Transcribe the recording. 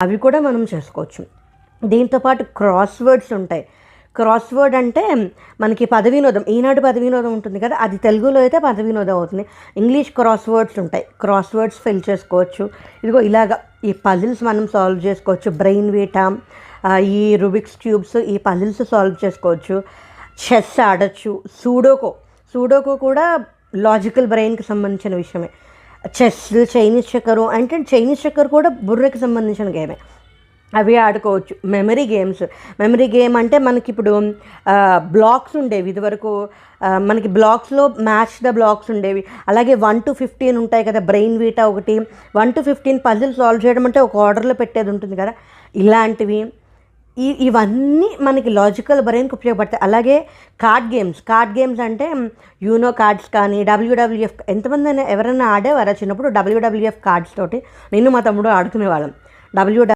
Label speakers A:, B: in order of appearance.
A: అవి కూడా మనం చేసుకోవచ్చు. దీంతోపాటు క్రాస్ వర్డ్స్ ఉంటాయి. క్రాస్ వర్డ్ అంటే మనకి పదవినోదం, ఈనాడు పదవినోదం ఉంటుంది కదా, అది తెలుగులో అయితే పదవినోదం అవుతుంది. ఇంగ్లీష్ క్రాస్ వర్డ్స్ ఉంటాయి. క్రాస్ వర్డ్స్ ఫిల్ చేసుకోవచ్చు. ఇదిగో ఇలాగ ఈ పజిల్స్ మనం సాల్వ్ చేసుకోవచ్చు. బ్రెయిన్ వీటా, ఈ రుబిక్స్ క్యూబ్స్, ఈ పజిల్స్ సాల్వ్ చేసుకోవచ్చు. చెస్ ఆడచ్చు. సూడోకో కూడా లాజికల్ బ్రెయిన్కి సంబంధించిన విషయమే. చెస్, చైనీస్ చెక్కరు అంటే చైనీస్ చెక్కర్ కూడా బుర్రకి సంబంధించిన గేమే, అవి ఆడుకోవచ్చు. మెమరీ గేమ్ అంటే మనకి ఇప్పుడు బ్లాక్స్ ఉండేవి ఇదివరకు, మనకి బ్లాక్స్లో మ్యాచ్ ద బ్లాక్స్ ఉండేవి. అలాగే 1 to 15 ఉంటాయి కదా, బ్రెయిన్ వీటా ఒకటి. 1 to 15 పజిల్ సాల్వ్ చేయడం అంటే ఒక ఆర్డర్లో పెట్టేది ఉంటుంది కదా, ఇలాంటివి. ఇవన్నీ మనకి లాజికల్ బ్రెయిన్కి ఉపయోగపడతాయి. అలాగే కార్డ్ గేమ్స్ అంటే యూనో కార్డ్స్ కానీ, WWF. ఎంతమంది అయినా ఎవరైనా ఆడేవారా చిన్నప్పుడు WWF కార్డ్స్ తోటి? నేను మా తమ్ముడు ఆడుకునేవాళ్ళం.